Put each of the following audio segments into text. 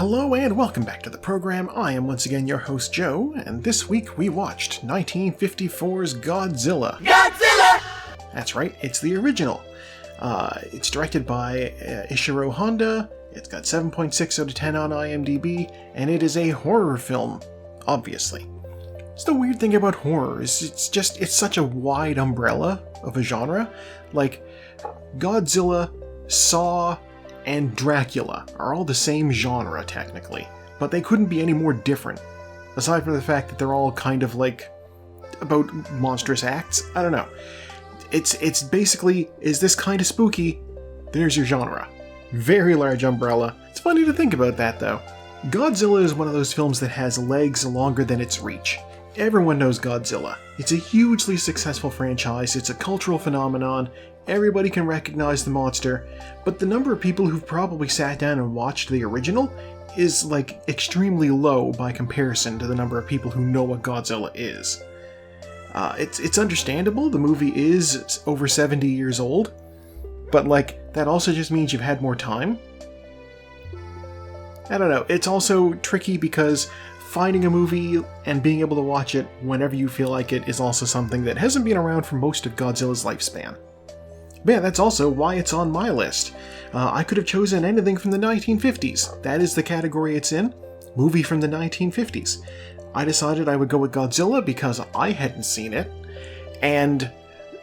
Hello and welcome back to the program. I am once again your host Joe, and this week we watched 1954's Godzilla. Godzilla! That's right, it's the original. It's directed by Ishiro Honda, it's got 7.6 out of 10 on IMDb, and it is a horror film, obviously. It's the weird thing about horror, is it's such a wide umbrella of a genre. Like, Godzilla, Saw, and Dracula are all the same genre, technically, but they couldn't be any more different, aside from the fact that they're all kind of like about monstrous acts. I don't know. It's basically, is this kind of spooky? There's your genre. Very large umbrella. It's funny to think about that, though. Godzilla is one of those films that has legs longer than its reach. Everyone knows Godzilla. It's a hugely successful franchise, it's a cultural phenomenon, everybody can recognize the monster, but the number of people who've probably sat down and watched the original is, like, extremely low by comparison to the number of people who know what Godzilla is. It's understandable, the movie is over 70 years old, but, like, that also just means you've had more time. I don't know, it's also tricky because finding a movie and being able to watch it whenever you feel like it is also something that hasn't been around for most of Godzilla's lifespan. But yeah, that's also why it's on my list. I could have chosen anything from the 1950s. That is the category it's in. Movie from the 1950s. I decided I would go with Godzilla because I hadn't seen it, and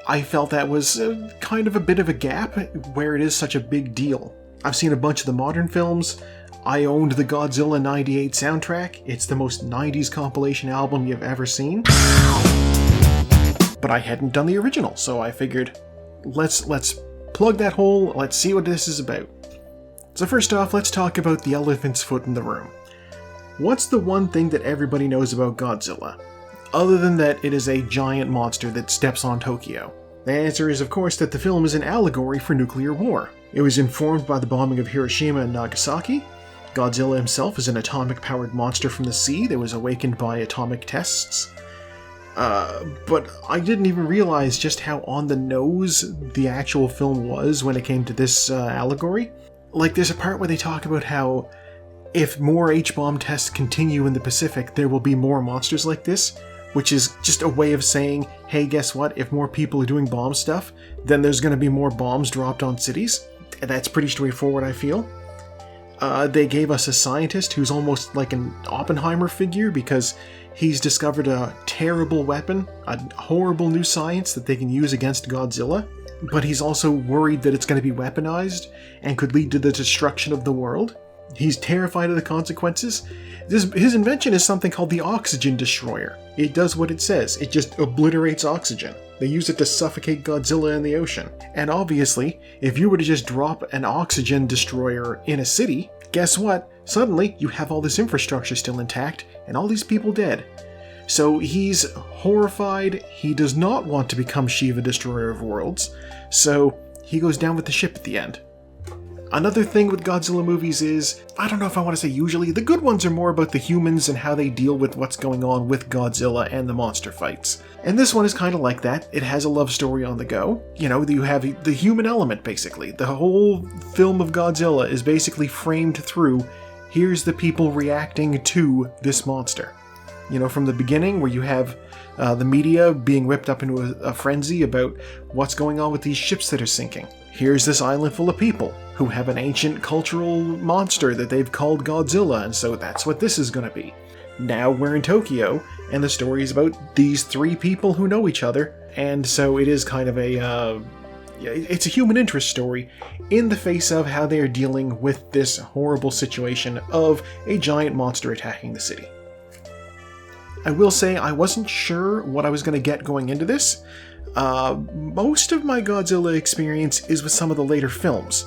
I felt that was kind of a bit of a gap where it is such a big deal. I've seen a bunch of the modern films. I owned the Godzilla 98 soundtrack. It's the most 90s compilation album you've ever seen. But I hadn't done the original, so I figured, let's plug that hole, let's see what this is about. So first off, let's talk about the elephant's foot in the room. What's the one thing that everybody knows about Godzilla, other than that it is a giant monster that steps on Tokyo? The answer is, of course, that the film is an allegory for nuclear war. It was informed by the bombing of Hiroshima and Nagasaki. Godzilla himself is an atomic-powered monster from the sea that was awakened by atomic tests. But I didn't even realize just how on the nose the actual film was when it came to this allegory. Like, there's a part where they talk about how if more H-bomb tests continue in the Pacific, there will be more monsters like this, which is just a way of saying, hey, guess what? If more people are doing bomb stuff, then there's going to be more bombs dropped on cities. That's pretty straightforward, I feel. They gave us a scientist who's almost like an Oppenheimer figure because he's discovered a terrible weapon, a horrible new science that they can use against Godzilla, but he's also worried that it's going to be weaponized and could lead to the destruction of the world. He's terrified of the consequences. His invention is something called the Oxygen Destroyer. It does what it says, it just obliterates oxygen. They use it to suffocate Godzilla in the ocean. And obviously, if you were to just drop an oxygen destroyer in a city, guess what? Suddenly, you have all this infrastructure still intact, and all these people dead. So he's horrified, he does not want to become Shiva, Destroyer of Worlds, so he goes down with the ship at the end. Another thing with Godzilla movies is, I don't know if I want to say usually, the good ones are more about the humans and how they deal with what's going on with Godzilla and the monster fights. And this one is kind of like that. It has a love story on the go. You know, you have the human element, basically. The whole film of Godzilla is basically framed through, here's the people reacting to this monster. You know, from the beginning, where you have the media being whipped up into a frenzy about what's going on with these ships that are sinking. Here's this island full of people who have an ancient cultural monster that they've called Godzilla, and so that's what this is going to be. Now we're in Tokyo, and the story is about these three people who know each other, and so it is kind of it's a human interest story in the face of how they are dealing with this horrible situation of a giant monster attacking the city. I will say I wasn't sure what I was going to get going into this. Most of my Godzilla experience is with some of the later films.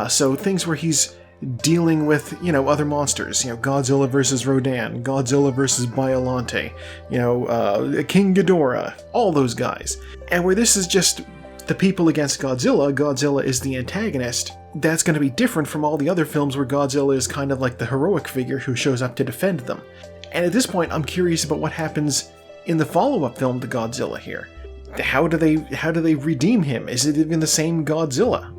So things where he's dealing with, you know, other monsters. You know, Godzilla vs. Rodan, Godzilla vs. Biollante, you know, King Ghidorah, all those guys. And where this is just the people against Godzilla, Godzilla is the antagonist, that's going to be different from all the other films where Godzilla is kind of like the heroic figure who shows up to defend them. And at this point, I'm curious about what happens in the follow-up film to Godzilla here. How do they redeem him? Is it even the same Godzilla?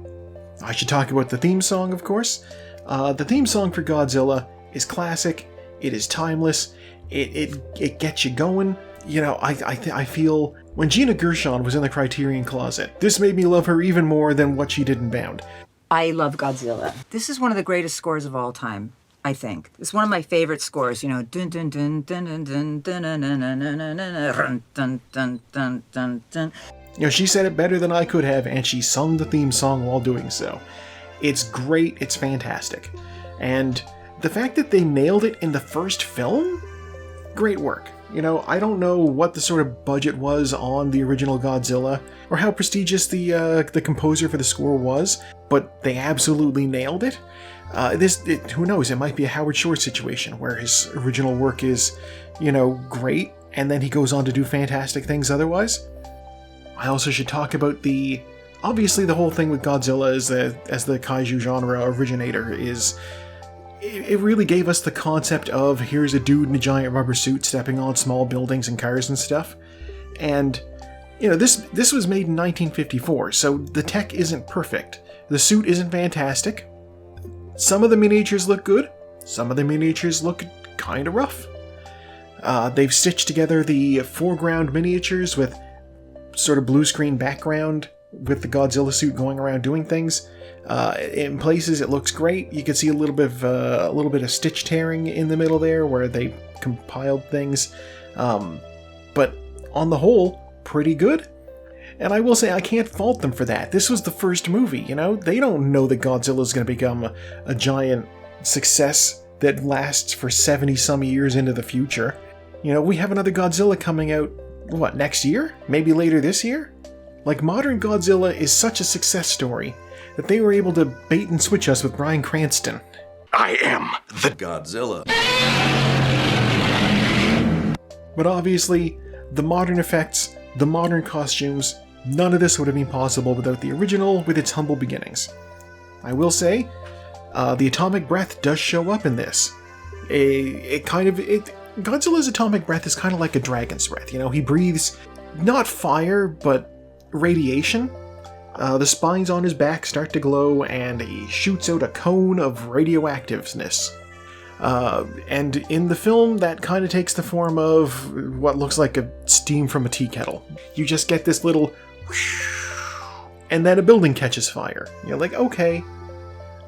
I should talk about the theme song, of course. The theme song for Godzilla is classic. It is timeless. It gets you going. You know, I feel when Gina Gershon was in the Criterion Closet, this made me love her even more than what she did in Bound. I love Godzilla. This is one of the greatest scores of all time, I think. It's one of my favorite scores, you know. Dun dun dun dun dun dun dun dun dun dun dun dun dun dun. You know, she said it better than I could have, and she sung the theme song while doing so. It's great, it's fantastic. And the fact that they nailed it in the first film? Great work. You know, I don't know what the sort of budget was on the original Godzilla, or how prestigious the composer for the score was, but they absolutely nailed it. Who knows, it might be a Howard Shore situation, where his original work is, you know, great, and then he goes on to do fantastic things otherwise. I also should talk about obviously the whole thing with Godzilla as the kaiju genre originator is, it really gave us the concept of here's a dude in a giant rubber suit stepping on small buildings and cars and stuff. And, you know, this was made in 1954, so the tech isn't perfect. The suit isn't fantastic. Some of the miniatures look good. Some of the miniatures look kind of rough. They've stitched together the foreground miniatures with sort of blue screen background with the Godzilla suit going around doing things. In places it looks great. You can see a little bit of stitch tearing in the middle there where they compiled things. But on the whole, pretty good. And I will say I can't fault them for that. This was the first movie, you know? They don't know that Godzilla's going to become a giant success that lasts for 70-some years into the future. You know, we have another Godzilla coming out, what, next year? Maybe later this year? Like, modern Godzilla is such a success story that they were able to bait and switch us with Bryan Cranston. I am the Godzilla. But obviously, the modern effects, the modern costumes, none of this would have been possible without the original with its humble beginnings. I will say, the atomic breath does show up in this. Godzilla's atomic breath is kind of like a dragon's breath, you know? He breathes not fire, but radiation. The spines on his back start to glow, and he shoots out a cone of radioactiveness. And in the film, that kind of takes the form of what looks like a steam from a tea kettle. You just get this little whoosh, and then a building catches fire. You're like, okay,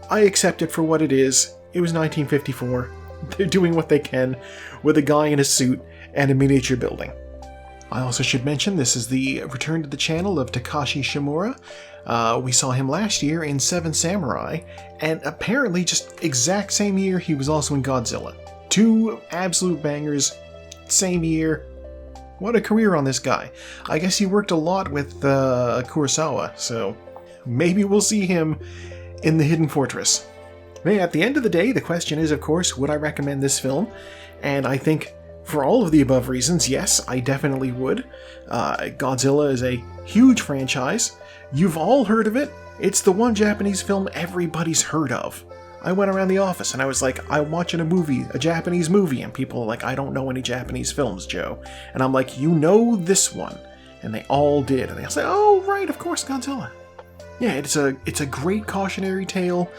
I accept it for what it is. It was 1954. They're doing what they can with a guy in a suit and a miniature building. I also should mention this is the return to the channel of Takashi Shimura. We saw him last year in Seven Samurai, and apparently just exact same year he was also in Godzilla. Two absolute bangers, same year. What a career on this guy. I guess he worked a lot with Kurosawa, so maybe we'll see him in The Hidden Fortress. At the end of the day, the question is, of course, would I recommend this film? And I think for all of the above reasons, yes, I definitely would. Godzilla is a huge franchise. You've all heard of it. It's the one Japanese film everybody's heard of. I went around the office and I was like, I'm watching a Japanese movie, and people are like, I don't know any Japanese films, Joe. And I'm like, you know this one. And they all did. And they all said, oh, right, of course, Godzilla. Yeah, it's a great cautionary tale.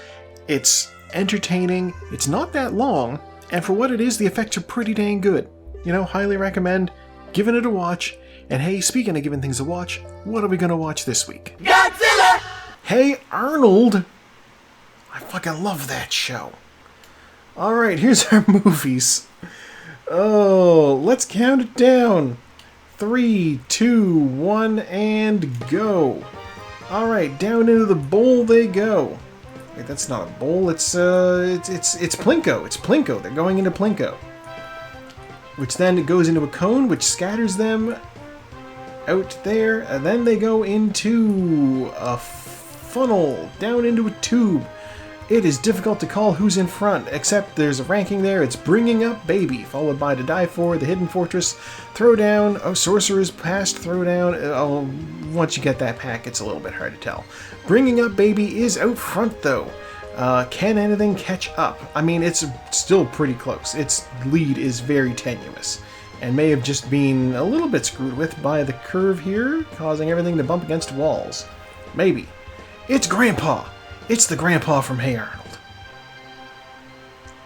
It's entertaining. It's not that long. And for what it is, the effects are pretty dang good. You know, highly recommend giving it a watch. And hey, speaking of giving things a watch, what are we going to watch this week? Godzilla! Hey, Arnold! I fucking love that show. Alright, here's our movies. Oh, let's count it down. 3, 2, 1, and go. Alright, down into the bowl they go. Wait, that's not a bowl, it's Plinko. It's Plinko. They're going into Plinko. Which then goes into a cone, which scatters them out there, and then they go into a funnel, down into a tube. It is difficult to call who's in front, except there's a ranking there. It's Bringing Up Baby, followed by To Die For, The Hidden Fortress, Throwdown, Sorcerer's Past, Throwdown. Once you get that pack, it's a little bit hard to tell. Bringing Up Baby is out front, though. Can anything catch up? I mean, it's still pretty close. Its lead is very tenuous, and may have just been a little bit screwed with by the curve here, causing everything to bump against walls. Maybe. It's Grandpa! It's the Grandpa from Hey Arnold.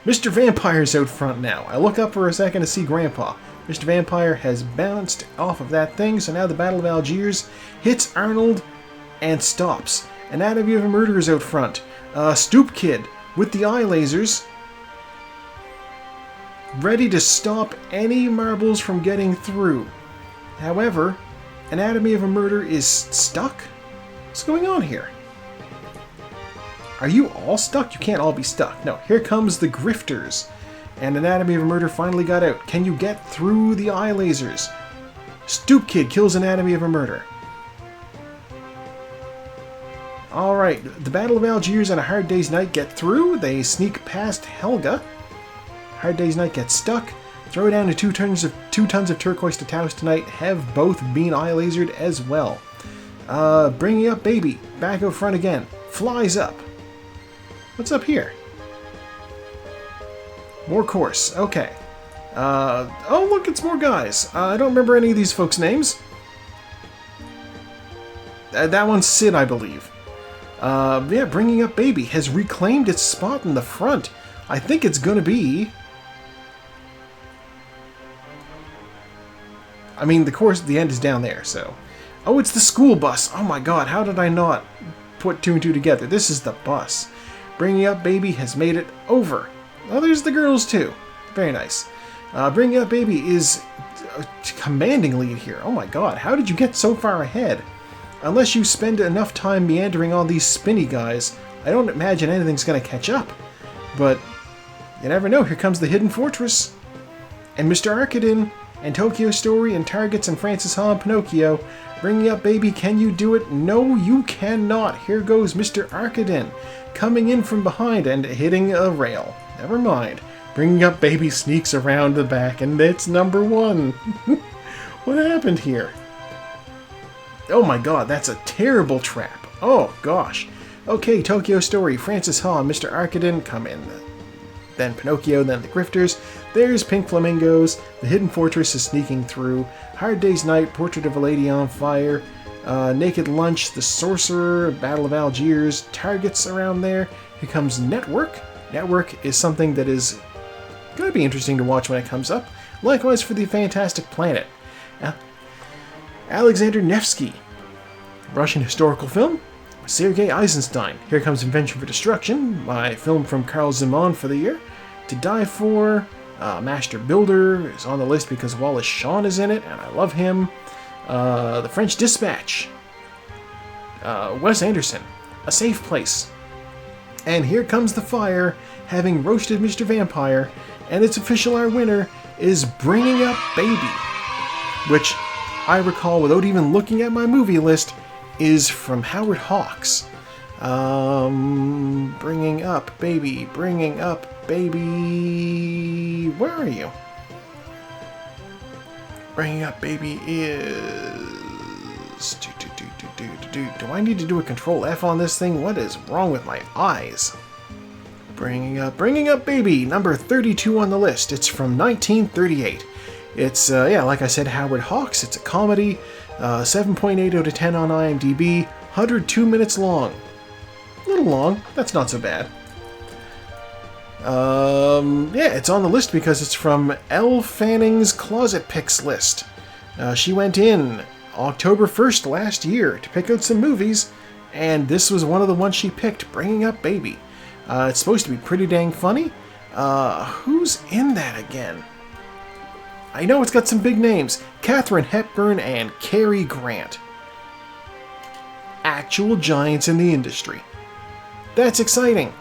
Mr. Vampire's out front now. I look up for a second to see Grandpa. Mr. Vampire has bounced off of that thing, so now the Battle of Algiers hits Arnold and stops. Anatomy of a Murder is out front. Stoop Kid with the eye lasers, ready to stop any marbles from getting through. However, Anatomy of a Murder is stuck? What's going on here? Are you all stuck? You can't all be stuck. No, here comes the Grifters. And Anatomy of a Murder finally got out. Can you get through the eye lasers? Stoop Kid kills Anatomy of a Murder. Alright, the Battle of Algiers and A Hard Day's Night get through. They sneak past Helga. Hard Day's Night gets stuck. Throw down to 2 tons of turquoise to Taos tonight. Have both been eye lasered as well. Bringing up Baby. Back out front again. Flies up. What's up here? More course. Okay. Oh, look, it's more guys. I don't remember any of these folks' names. That one's Sid, I believe. Yeah, Bringing Up Baby has reclaimed its spot in the front. I think it's gonna be... I mean, the course at the end is down there, so... Oh, it's the school bus! Oh my god, how did I not put 2 and 2 together? This is the bus. Bringing Up Baby has made it over. Oh, there's the girls, too. Very nice. Bringing Up Baby is a commanding lead here. Oh my god, how did you get so far ahead? Unless you spend enough time meandering on these spinny guys, I don't imagine anything's going to catch up. But you never know, here comes the Hidden Fortress. And Mr. Arkadin, and Tokyo Story, and Targets, and Francis Ha and Pinocchio. Bringing Up Baby, can you do it? No, you cannot. Here goes Mr. Arkadin, coming in from behind and hitting a rail. Never mind. Bringing Up Baby sneaks around the back, and it's number 1. What happened here? Oh my god, that's a terrible trap. Oh gosh. Okay, Tokyo Story, Francis Ha, and Mr. Arkadin come in. Then Pinocchio, then the Grifters. There's Pink Flamingos. The Hidden Fortress is sneaking through. Hard Day's Night, Portrait of a Lady on Fire. Naked Lunch, The Sorcerer, Battle of Algiers. Targets around there. Here comes Network. Network is something that is going to be interesting to watch when it comes up. Likewise for the Fantastic Planet. Alexander Nevsky, Russian historical film. Sergei Eisenstein, Here Comes Invention for Destruction, my film from Carl Zimon for the year. To Die For, Master Builder is on the list because Wallace Shawn is in it, and I love him. The French Dispatch, Wes Anderson, A Safe Place. And Here Comes the Fire, having roasted Mr. Vampire, and its official our winner is Bringing Up Baby, which I recall without even looking at my movie list is from Howard Hawks. Bringing Up Baby, Bringing Up Baby. Where are you? Bringing Up Baby is... Do I need to do a Control F on this thing? What is wrong with my eyes? Bringing Up Baby, number 32 on the list. It's from 1938. It's, yeah, like I said, Howard Hawks. It's a comedy. 7.8 out of 10 on IMDb. 102 minutes long. A little long. That's not so bad. Yeah, it's on the list because it's from Elle Fanning's Closet Picks list. She went in October 1st last year to pick out some movies, and this was one of the ones she picked, Bringing Up Baby. It's supposed to be pretty dang funny. Who's in that again? I know it's got some big names. Katharine Hepburn and Cary Grant. Actual giants in the industry. That's exciting.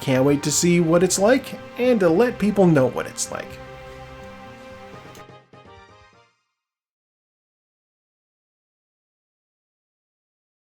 Can't wait to see what it's like and to let people know what it's like.